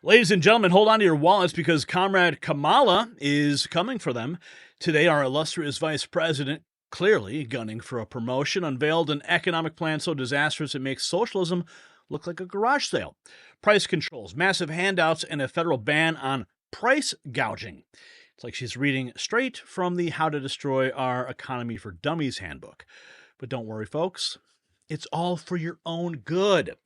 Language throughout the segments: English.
Ladies and gentlemen, hold on to your wallets because Comrade Kamala is coming for them. Today, our illustrious vice president, clearly gunning for a promotion, unveiled an economic plan so disastrous it makes socialism look like a garage sale. Price controls, massive handouts, and a federal ban on price gouging. It's like she's reading straight from the How to Destroy Our Economy for Dummies handbook. But don't worry, folks. It's all for your own good.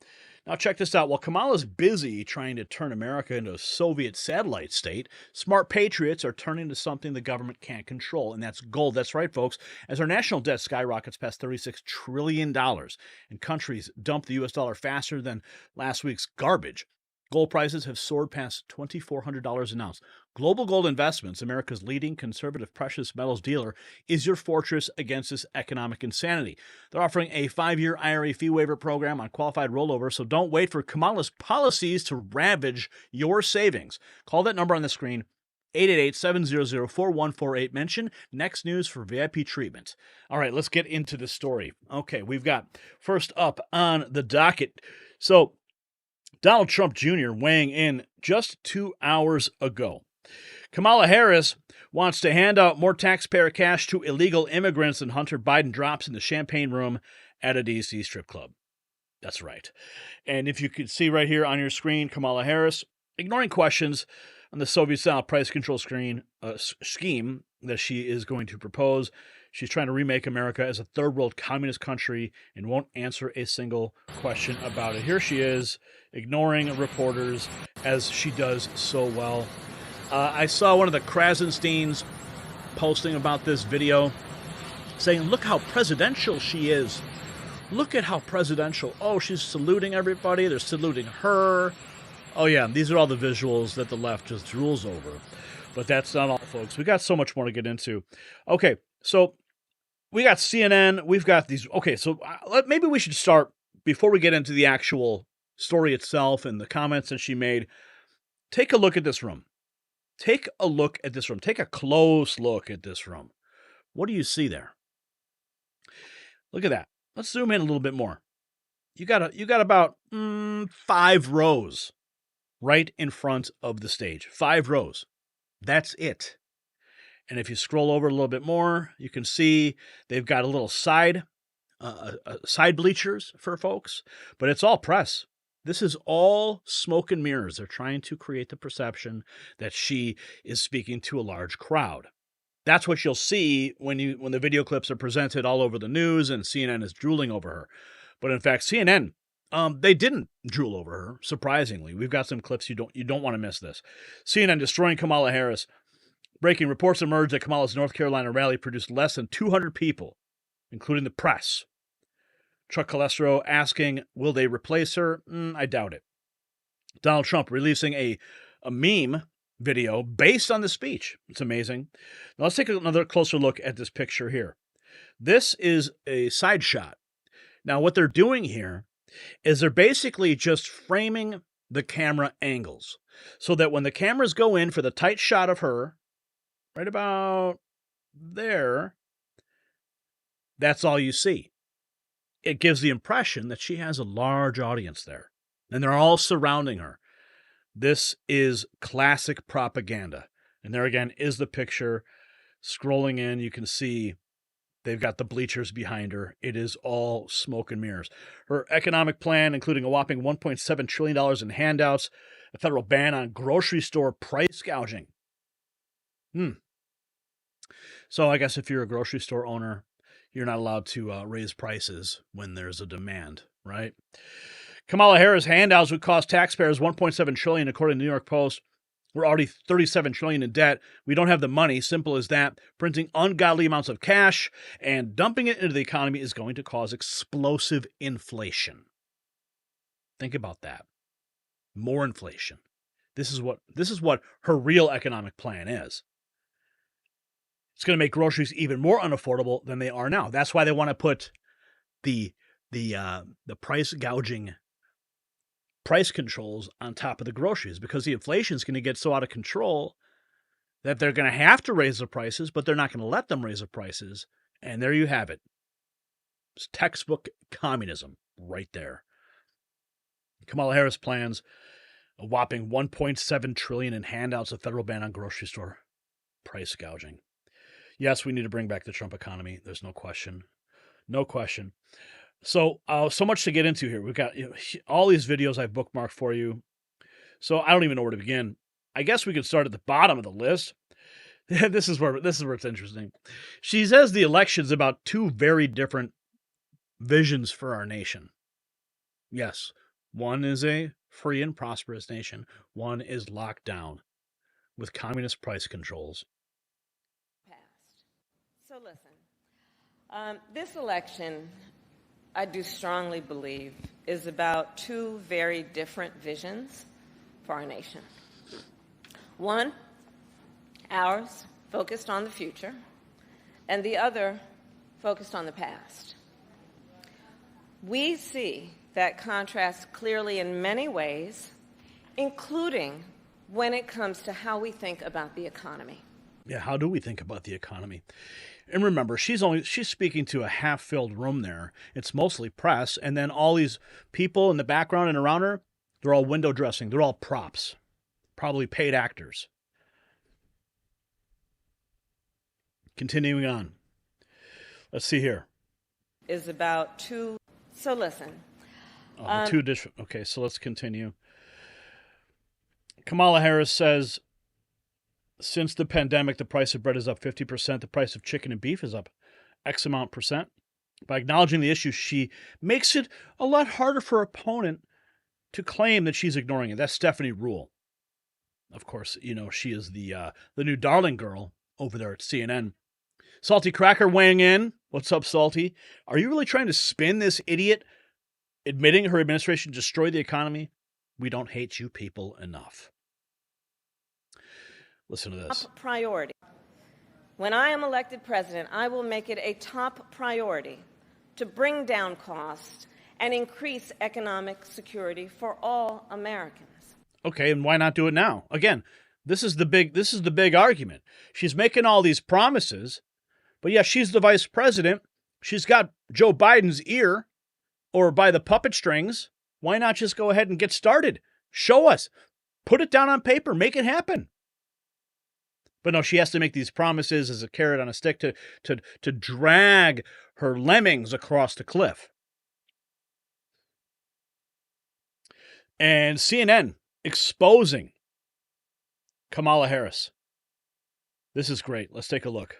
Now, check this out. While Kamala's busy trying to turn America into a Soviet satellite state, smart patriots are turning to something the government can't control, and that's gold. That's right, folks. As our national debt skyrockets past $36 trillion and countries dump the U.S. dollar faster than last week's garbage, gold prices have soared past $2,400 an ounce. Global Gold Investments, America's leading conservative precious metals dealer, is your fortress against this economic insanity. They're offering a 5-year IRA fee waiver program on qualified rollover, so don't wait for Kamala's policies to ravage your savings. Call that number on the screen, 888-700-4148. Mention Next News for VIP treatment. All right, let's get into the story. Okay, we've got first up on the docket. So, Donald Trump Jr. weighing in just 2 hours ago. Kamala Harris wants to hand out more taxpayer cash to illegal immigrants than Hunter Biden drops in the champagne room at a D.C. strip club. That's right. And if you can see right here on your screen, Kamala Harris ignoring questions on the Soviet-style price control scheme that she is going to propose. She's trying to remake America as a third-world communist country and won't answer a single question about it. Here she is, ignoring reporters, as she does so well. I saw one of the Krasensteins posting about this video, saying, look how presidential she is. Look at how presidential. Oh, she's saluting everybody. They're saluting her. Oh, yeah, these are all the visuals that the left just drools over. But that's not all, folks. We got so much more to get into. Okay, so we got CNN. We've got these. Okay, so maybe we should start, before we get into the actual story itself and the comments that she made, take a look at this room. Take a look at this room. Take a close look at this room. What do you see there? Look at that. Let's zoom in a little bit more. You got about 5 rows right in front of the stage. 5 rows. That's it. And if you scroll over a little bit more, you can see they've got a little side bleachers for folks, but it's all press. This is all smoke and mirrors. They're trying to create the perception that she is speaking to a large crowd. That's what you'll see when the video clips are presented all over the news and CNN is drooling over her. But in fact, CNN, they didn't drool over her, surprisingly. We've got some clips. You don't want to miss this. CNN destroying Kamala Harris. Breaking reports emerged that Kamala's North Carolina rally produced less than 200 people, including the press. Chuck Calestro asking, will they replace her? I doubt it. Donald Trump releasing a meme video based on the speech. It's amazing. Now let's take another closer look at this picture here. This is a side shot. Now what they're doing here is they're basically just framing the camera angles so that when the cameras go in for the tight shot of her, right about there, that's all you see. It gives the impression that she has a large audience there, and they're all surrounding her. This is classic propaganda. And there again is the picture. Scrolling in, you can see they've got the bleachers behind her. It is all smoke and mirrors. Her economic plan, including a whopping $1.7 trillion in handouts, a federal ban on grocery store price gouging. So I guess if you're a grocery store owner, you're not allowed to raise prices when there's a demand, right? Kamala Harris handouts would cost taxpayers $1.7 trillion, according to the New York Post. We're already $37 trillion in debt. We don't have the money. Simple as that. Printing ungodly amounts of cash and dumping it into the economy is going to cause explosive inflation. Think about that. More inflation. This is what her real economic plan is. It's going to make groceries even more unaffordable than they are now. That's why they want to put the price gouging, price controls on top of the groceries, because the inflation is going to get so out of control that they're going to have to raise the prices, but they're not going to let them raise the prices. And there you have it. It's textbook communism right there. Kamala Harris plans A whopping $1.7 trillion in handouts, a federal ban on grocery store price gouging. Yes, we need to bring back the Trump economy. There's no question. No question. So much to get into here. We've got all these videos I've bookmarked for you. So I don't even know where to begin. I guess we could start at the bottom of the list. This is where it's interesting. She says the election's about two very different visions for our nation. Yes, one is a free and prosperous nation. One is locked down with communist price controls. So listen, this election, I do strongly believe, is about two very different visions for our nation. One, ours, focused on the future, and the other, focused on the past. We see that contrast clearly in many ways, including when it comes to how we think about the economy. Yeah, how do we think about the economy? And remember, she's speaking to a half-filled room there. It's mostly press, and then all these people in the background and around her, they're all window dressing. They're all props, probably paid actors. Continuing on. Let's see here. Is about two. So listen. Okay, so let's continue. Kamala Harris says, since the pandemic, the price of bread is up 50%. The price of chicken and beef is up X amount percent. By acknowledging the issue, she makes it a lot harder for her opponent to claim that she's ignoring it. That's Stephanie Ruhle. Of course, she is the new darling girl over there at CNN. Salty Cracker weighing in. What's up, Salty? Are you really trying to spin this idiot admitting her administration destroyed the economy? We don't hate you people enough. Listen to this. Top priority. When I am elected president, I will make it a top priority to bring down costs and increase economic security for all Americans. Okay, and why not do it now? Again, this is the big argument. She's making all these promises, but yeah, she's the vice president. She's got Joe Biden's ear, or by the puppet strings. Why not just go ahead and get started? Show us. Put it down on paper. Make it happen. But no, she has to make these promises as a carrot on a stick to drag her lemmings across the cliff. And CNN exposing Kamala Harris. This is great. Let's take a look.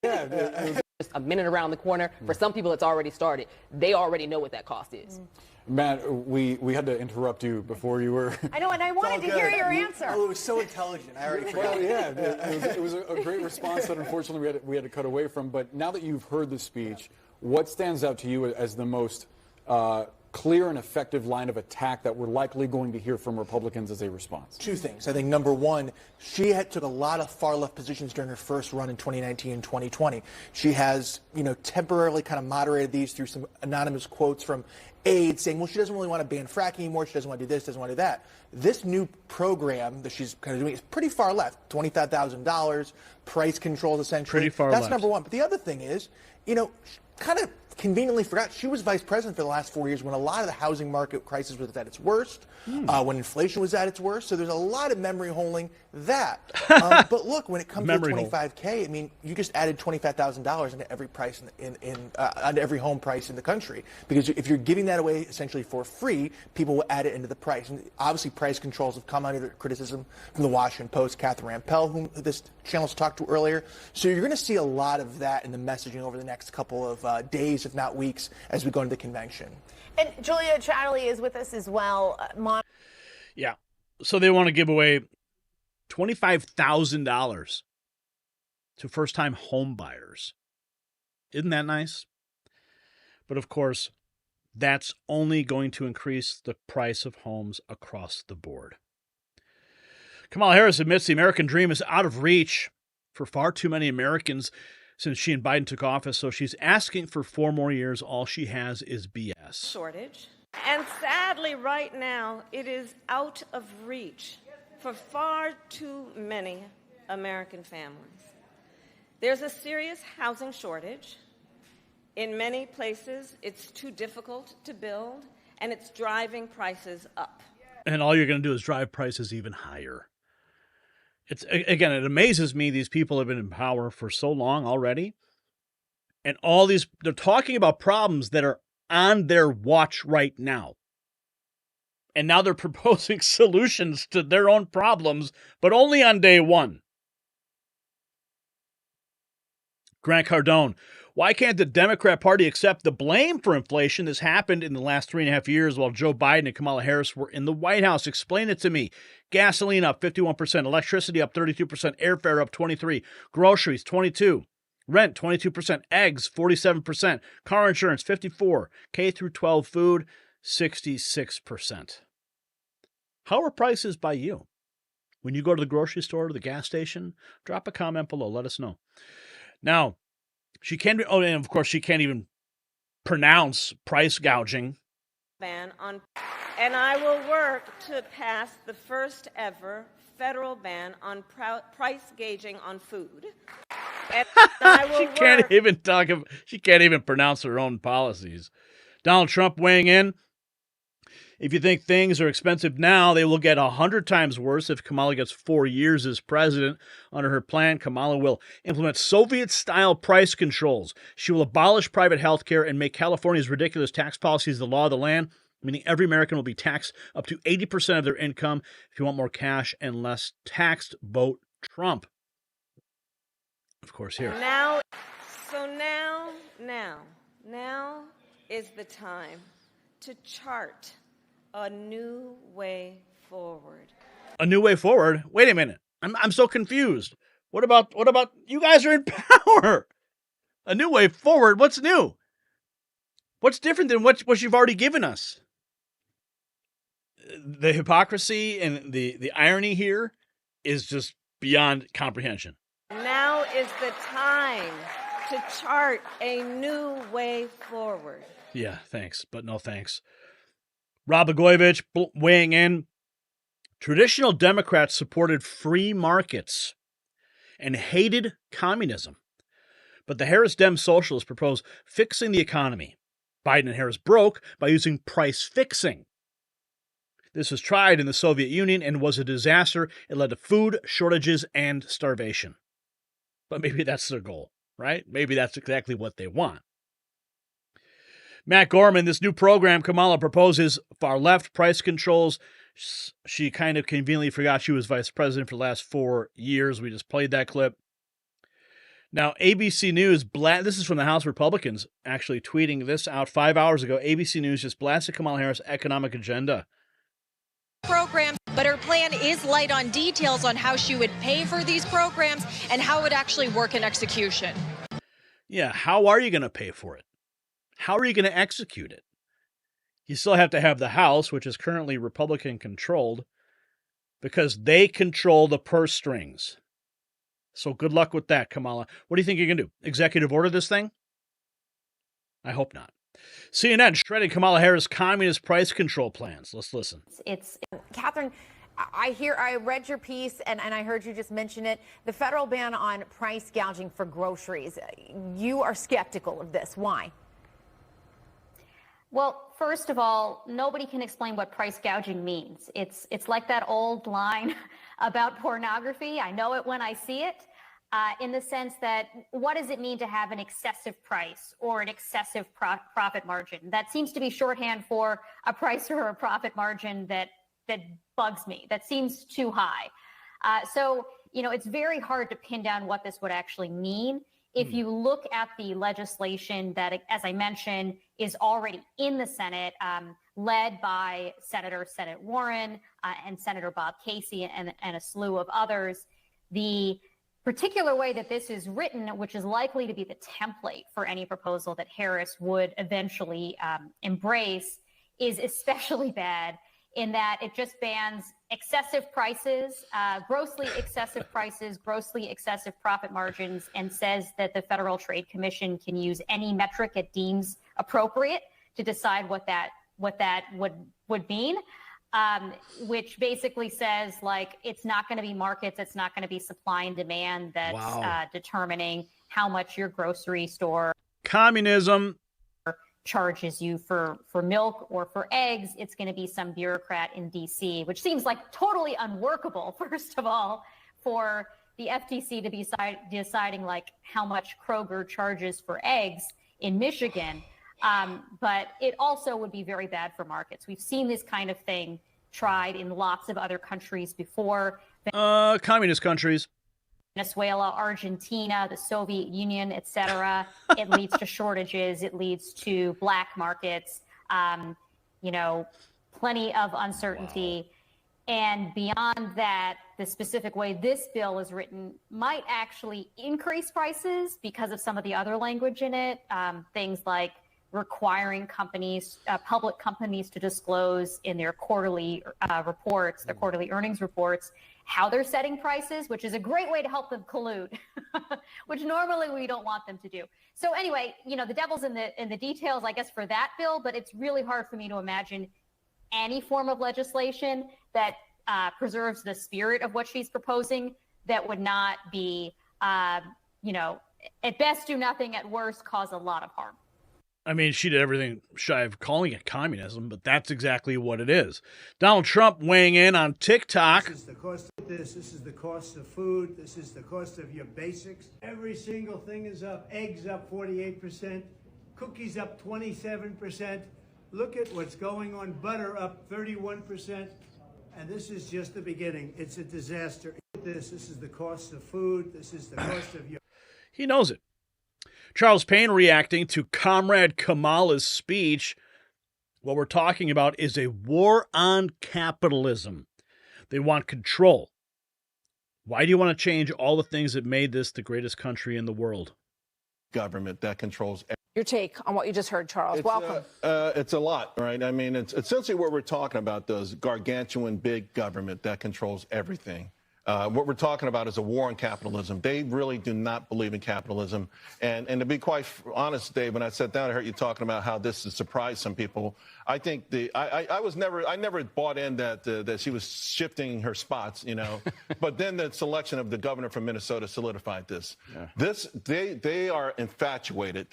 Just a minute around the corner. For some people, it's already started. They already know what that cost is. Matt, we had to interrupt you before you were. I know, and I wanted to hear your answer. Oh, it was so intelligent. I already forgot. Well, yeah, it was a great response that unfortunately we had to cut away from. But now that you've heard the speech, what stands out to you as the most clear and effective line of attack that we're likely going to hear from Republicans as a response? Two things. I think number one, she took a lot of far left positions during her first run in 2019 and 2020. She has, temporarily kind of moderated these through some anonymous quotes from aides saying, well, she doesn't really want to ban fracking anymore. She doesn't want to do this, doesn't want to do that. This new program that she's kind of doing is pretty far left. $25,000, price controls essentially. Pretty far That's left. number one. But the other thing is, kind of conveniently forgot she was vice president for the last 4 years when a lot of the housing market crisis was at its worst, when inflation was at its worst. So there's a lot of memory holing that. But look, when it comes to $25K, I mean, you just added $25,000 into every price onto every home price in the country. Because if you're giving that away essentially for free, people will add it into the price. And obviously, price controls have come under criticism from the Washington Post, Catherine Rampell, whom this channel's talked to earlier. So you're going to see a lot of that in the messaging over the next couple of days, if not weeks, as we go into the convention. And Julia Chatterley is with us as well. Yeah. So they want to give away $25,000 to first-time home buyers. Isn't that nice? But of course, that's only going to increase the price of homes across the board. Kamala Harris admits the American dream is out of reach for far too many Americans since she and Biden took office, so she's asking for 4 more years. All she has is BS. Shortage. And sadly, right now, it is out of reach for far too many American families. There's a serious housing shortage. In many places, it's too difficult to build, and it's driving prices up. And all you're going to do is drive prices even higher. Again, it amazes me these people have been in power for so long already. And they're talking about problems that are on their watch right now. And now they're proposing solutions to their own problems, but only on day one. Grant Cardone, why can't the Democrat Party accept the blame for inflation that's happened in the last 3.5 years while Joe Biden and Kamala Harris were in the White House? Explain it to me. Gasoline up 51%, electricity up 32%, airfare up 23%, groceries 22%, rent 22%, eggs 47%, car insurance 54%, K through 12 food 66%. How are prices by you? When you go to the grocery store or the gas station, drop a comment below. Let us know. Now, she can't, and of course, she can't even pronounce price gouging. Ban on, and I will work to pass the first ever federal ban on price gauging on food. And I will she can't even pronounce her own policies. Donald Trump weighing in. If you think things are expensive now, they will get 100 times worse if Kamala gets 4 years as president. Under her plan, Kamala will implement Soviet-style price controls. She will abolish private health care and make California's ridiculous tax policies the law of the land, meaning every American will be taxed up to 80% of their income. If you want more cash and less taxed, vote Trump. Of course, here. Now is the time to chart a new way forward. A new way forward? Wait a minute. I'm so confused. What about you guys are in power? A new way forward? What's new? What's different than what you've already given us? The hypocrisy and the irony here is just beyond comprehension. Now is the time to chart a new way forward. Yeah, thanks, but no thanks. Rob Blagojevich weighing in. Traditional Democrats supported free markets and hated communism. But the Harris Dem socialists propose fixing the economy. Biden and Harris broke by using price fixing. This was tried in the Soviet Union and was a disaster. It led to food shortages and starvation. But maybe that's their goal, right? Maybe that's exactly what they want. Matt Gorman, this new program Kamala proposes, far left price controls. She kind of conveniently forgot she was vice president for the last 4 years. We just played that clip. Now, ABC News, this is from the House Republicans, actually tweeting this out 5 hours ago. ABC News just blasted Kamala Harris' economic agenda. Programs, but her plan is light on details on how she would pay for these programs and how it would actually work in execution. Yeah, how are you going to pay for it? How are you going to execute it? You still have to have the House, which is currently Republican controlled, because they control the purse strings. So good luck with that, Kamala. What do you think you're going to do? Executive order this thing? I hope not. CNN shredded Kamala Harris' communist price control plans. Let's listen. Catherine, I read your piece and I heard you just mention it. The federal ban on price gouging for groceries. You are skeptical of this. Why? Well, first of all, nobody can explain what price gouging means. It's like that old line about pornography. I know it when I see it, in the sense that what does it mean to have an excessive price or an excessive profit margin? That seems to be shorthand for a price or a profit margin that bugs me. That seems too high. So, it's very hard to pin down what this would actually mean. If you look at the legislation that, as I mentioned, is already in the Senate, led by Senate Warren and Senator Bob Casey and a slew of others, the particular way that this is written, which is likely to be the template for any proposal that Harris would eventually embrace, is especially bad in that it just bans excessive prices, grossly excessive prices, grossly excessive profit margins, and says that the Federal Trade Commission can use any metric it deems appropriate to decide what that would mean, which basically says, like, it's not going to be markets, it's not going to be supply and demand that's determining how much your grocery store communism charges you for milk or for eggs, it's going to be some bureaucrat in DC, which seems like totally unworkable, first of all, for the FTC to be deciding like how much Kroger charges for eggs in Michigan. But it also would be very bad for markets. We've seen this kind of thing tried in lots of other countries before. Communist countries. Venezuela, Argentina, the Soviet Union, etc. It leads to shortages. It leads to black markets, plenty of uncertainty. Wow. And beyond that, the specific way this bill is written might actually increase prices because of some of the other language in it. Things like requiring public companies to disclose in their quarterly reports, their quarterly earnings reports, how they're setting prices, which is a great way to help them collude, which normally we don't want them to do. So anyway, the devil's in the details, I guess, for that bill, but it's really hard for me to imagine any form of legislation that preserves the spirit of what she's proposing that would not be, at best do nothing, at worst cause a lot of harm. I mean, she did everything shy of calling it communism, but that's exactly what it is. Donald Trump weighing in on TikTok. This is the cost of this is the cost of food, this is the cost of your basics. Every single thing is up. Eggs up 48%, cookies up 27%. Look at what's going on. Butter up 31%. And this is just the beginning. It's a disaster. This is the cost of food, this is the cost of your... He knows it. Charles Payne reacting to Comrade Kamala's speech. What we're talking about is a war on capitalism. They want control. Why do you want to change all the things that made this the greatest country in the world? Government that controls everything. Your take on what you just heard, Charles. Welcome. It's a lot, right? I mean, it's essentially what we're talking about, those gargantuan big government that controls everything. What we're talking about is a war on capitalism. They really do not believe in capitalism. And to be quite honest, Dave, when I sat down, I heard you talking about how this has surprised some people. I think I never bought in that she was shifting her spots, But then the selection of the governor from Minnesota solidified this. Yeah. They are infatuated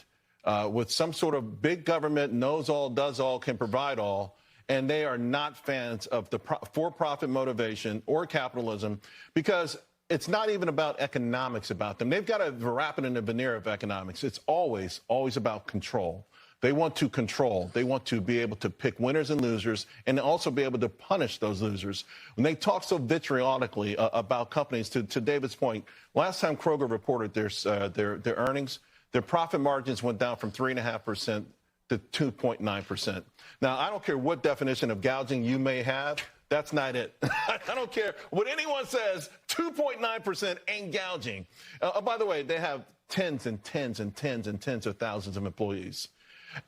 with some sort of big government, knows all, does all, can provide all. And they are not fans of the for-profit motivation or capitalism because it's not even about economics about them. They've got to wrap it in the veneer of economics. It's always about control. They want to control. They want to be able to pick winners and losers and also be able to punish those losers. When they talk so vitriolically about companies, to David's point, last time Kroger reported their earnings, their profit margins went down from 3.5% to 2.9%. Now, I don't care what definition of gouging you may have. That's not it. I don't care what anyone says. 2.9% ain't gouging. By the way, they have tens and tens and tens and tens of thousands of employees.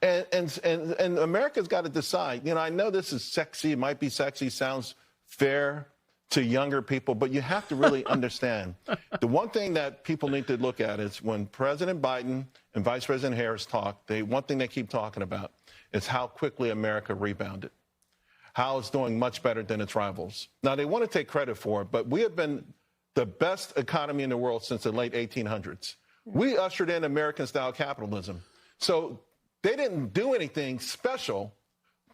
And America's got to decide. I know this is sexy, might be sexy, sounds fair to younger people, but you have to really understand. The one thing that people need to look at is when President Biden and Vice President Harris talk, one thing they keep talking about is how quickly America rebounded, how it's doing much better than its rivals. Now, they want to take credit for it, but we have been the best economy in the world since the late 1800s. We ushered in American-style capitalism. So they didn't do anything special,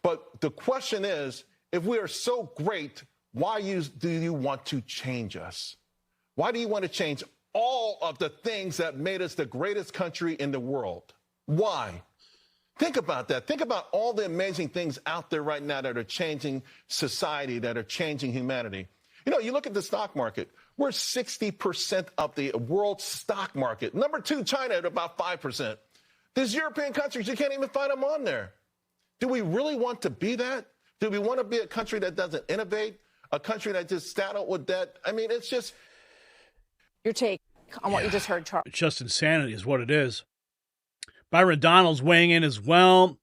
but the question is, if we are so great, why do you want to change us? Why do you want to change all of the things that made us the greatest country in the world? Why? Think about that. Think about all the amazing things out there right now that are changing society, that are changing humanity. You look at the stock market. We're 60% of the world stock market. Number 2, China at about 5%. These European countries, you can't even find them on there. Do we really want to be that? Do we want to be a country that doesn't innovate? A country that just saddled with debt? I mean, it's just... Your take on what you just heard, Charles. It's just insanity is what it is. Byron Donald's weighing in as well.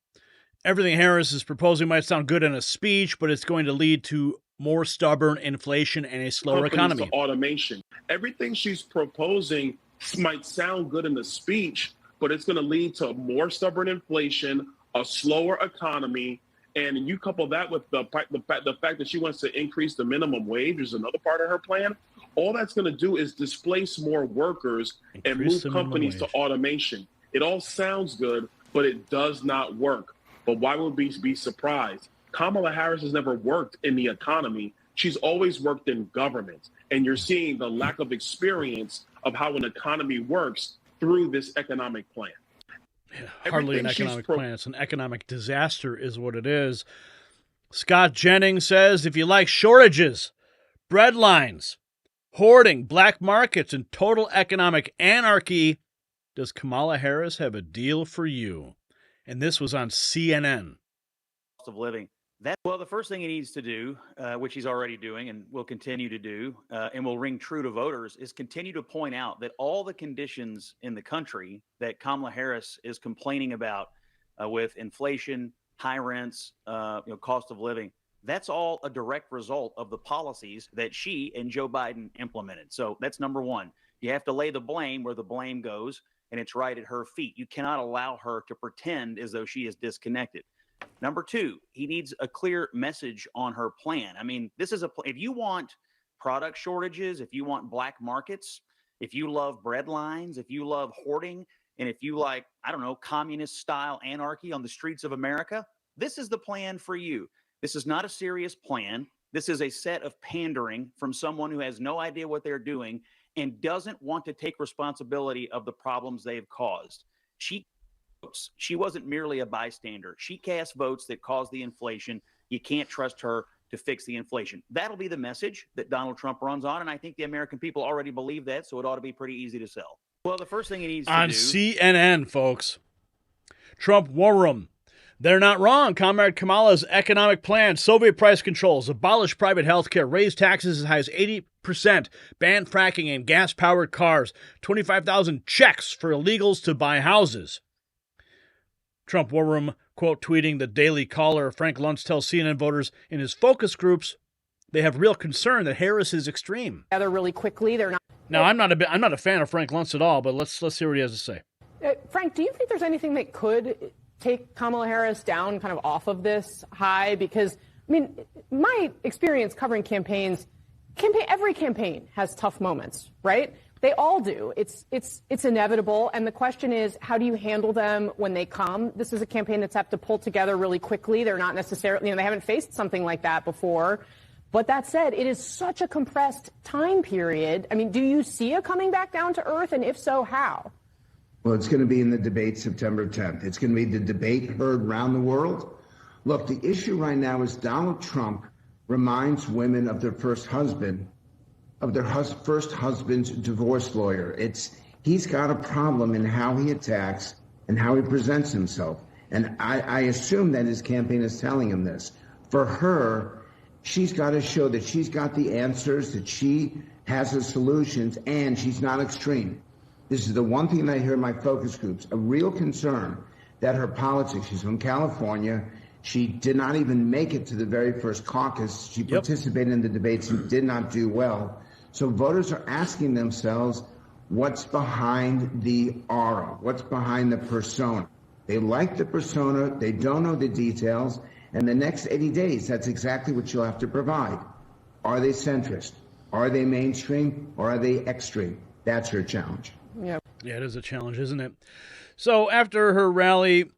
Everything Harris is proposing might sound good in a speech, but it's going to lead to more stubborn inflation and a slower economy. Automation. Everything she's proposing might sound good in the speech, but it's going to lead to more stubborn inflation, a slower economy, and you couple that with the fact that she wants to increase the minimum wage is another part of her plan. All that's going to do is displace more workers and move companies to automation. It all sounds good, but it does not work. But why would we be surprised? Kamala Harris has never worked in the economy. She's always worked in government. And you're seeing the lack of experience of how an economy works through this economic plan. Yeah, hardly an economic plan. It's an economic disaster is what it is. Scott Jennings says, if you like shortages, bread lines, hoarding, black markets, and total economic anarchy, does Kamala Harris have a deal for you? And this was on CNN. Cost of living. Well, the first thing he needs to do, which he's already doing and will continue to do, and will ring true to voters, is continue to point out that all the conditions in the country that Kamala Harris is complaining about with inflation, high rents, cost of living, that's all a direct result of the policies that she and Joe Biden implemented. So that's number one. You have to lay the blame where the blame goes, and it's right at her feet. You cannot allow her to pretend as though she is disconnected. Number two, he needs a clear message on her plan. I mean, this is if you want product shortages, if you want black markets, if you love bread lines, if you love hoarding, and if you like, I don't know, communist style anarchy on the streets of America, this is the plan for you. This is not a serious plan. This is a set of pandering from someone who has no idea what they're doing and doesn't want to take responsibility of the problems they've caused. She wasn't merely a bystander. She cast votes that caused the inflation. You can't trust her to fix the inflation. That'll be the message that Donald Trump runs on, and I think the American people already believe that, so it ought to be pretty easy to sell. Well, the first thing he needs to do... On CNN, folks. Trump war room. They're not wrong. Comrade Kamala's economic plan, Soviet price controls, abolish private health care, raise taxes as high as 80%, ban fracking and gas-powered cars, 25,000 checks for illegals to buy houses. Trump war room, quote, tweeting the Daily Caller, Frank Luntz tells CNN voters in his focus groups they have real concern that Harris is extreme. Together really quickly. They're not. Now, I'm not a fan of Frank Luntz at all, but let's hear what he has to say. Frank, do you think there's anything that could take Kamala Harris down kind of off of this high? Because, I mean, my experience covering campaigns, every campaign has tough moments, right? They all do. It's inevitable. And the question is, how do you handle them when they come? This is a campaign that's had to pull together really quickly. They're not necessarily, they haven't faced something like that before. But that said, it is such a compressed time period. I mean, do you see it coming back down to earth? And if so, how? Well, it's going to be in the debate September 10th. It's going to be the debate heard around the world. Look, the issue right now is Donald Trump reminds women of their first husband, of their first husband's divorce lawyer. He's got a problem in how he attacks and how he presents himself. And I assume that his campaign is telling him this. For her, she's got to show that she's got the answers, that she has the solutions, and she's not extreme. This is the one thing that I hear in my focus groups, a real concern that her politics, she's from California, she did not even make it to the very first caucus. She participated in the debates and did not do well. So voters are asking themselves, what's behind the aura? What's behind the persona? They like the persona. They don't know the details. And the next 80 days, that's exactly what you'll have to provide. Are they centrist? Are they mainstream? Or are they extreme? That's her challenge. Yeah, it is a challenge, isn't it? So after her rally,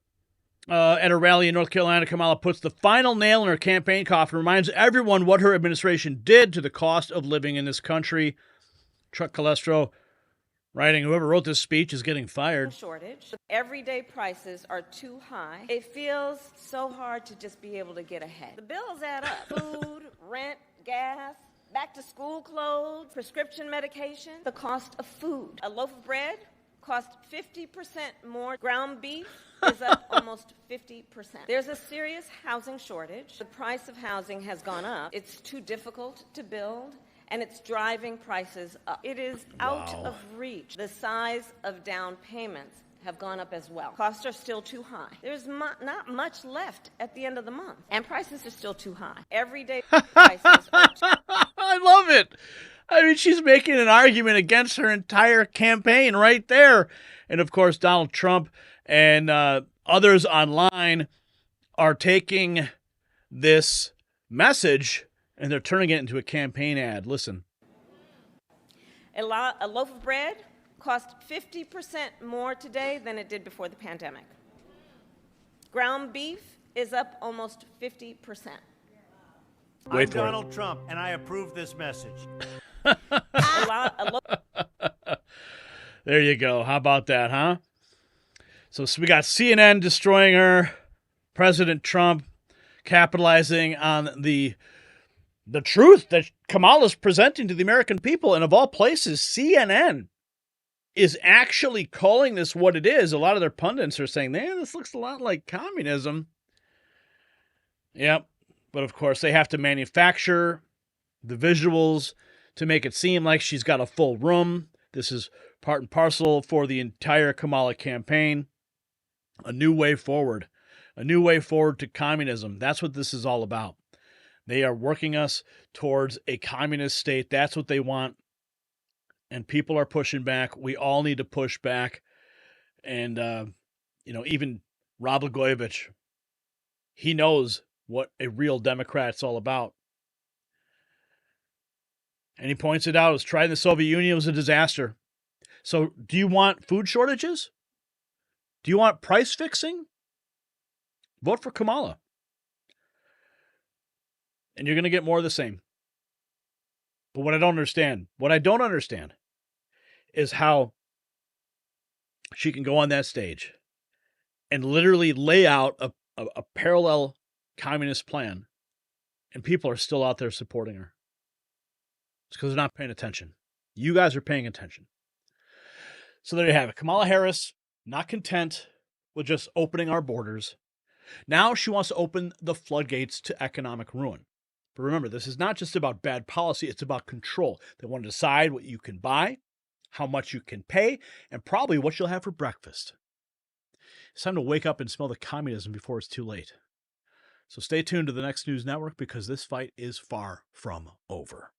at a rally in North Carolina, Kamala puts the final nail in her campaign coffin, reminds everyone what her administration did to the cost of living in this country. Chuck Calestro writing, whoever wrote this speech is getting fired. Shortage. Everyday prices are too high. It feels so hard to just be able to get ahead. The bills add up. Food, rent, gas, back to school clothes, prescription medication, the cost of food. A loaf of bread costs 50% more. Ground beef is up almost 50%. There's a serious housing shortage. The price of housing has gone up. It's too difficult to build, and it's driving prices up. It is out of reach. The size of down payments have gone up as well. Costs are still too high. There's not much left at the end of the month, and prices are still too high. Everyday prices are too I love it. I mean, she's making an argument against her entire campaign right there. And, of course, Donald Trump and others online are taking this message and they're turning it into a campaign ad. Listen. A loaf of bread costs 50% more today than it did before the pandemic. Ground beef is up almost 50%. Wait I'm for it. Donald Trump, and I approve this message. There you go. How about that, huh? So we got CNN destroying her, President Trump capitalizing on the truth that Kamala's presenting to the American people. And of all places, CNN is actually calling this what it is. A lot of their pundits are saying, man, this looks a lot like communism. Yep. But of course, they have to manufacture the visuals to make it seem like she's got a full room. This is part and parcel for the entire Kamala campaign. A new way forward. A new way forward to communism. That's what this is all about. They are working us towards a communist state. That's what they want. And people are pushing back. We all need to push back. And, even Rob Blagojevich, he knows what a real Democrat's all about. And he points it out as trying the Soviet Union was a disaster. So do you want food shortages? Do you want price fixing? Vote for Kamala. And you're going to get more of the same. But what I don't understand is how she can go on that stage and literally lay out a parallel communist plan, and people are still out there supporting her. It's because they're not paying attention. You guys are paying attention. So there you have it. Kamala Harris, not content with just opening our borders. Now she wants to open the floodgates to economic ruin. But remember, this is not just about bad policy, it's about control. They want to decide what you can buy, how much you can pay, and probably what you'll have for breakfast. It's time to wake up and smell the communism before it's too late. So stay tuned to the next news network because this fight is far from over.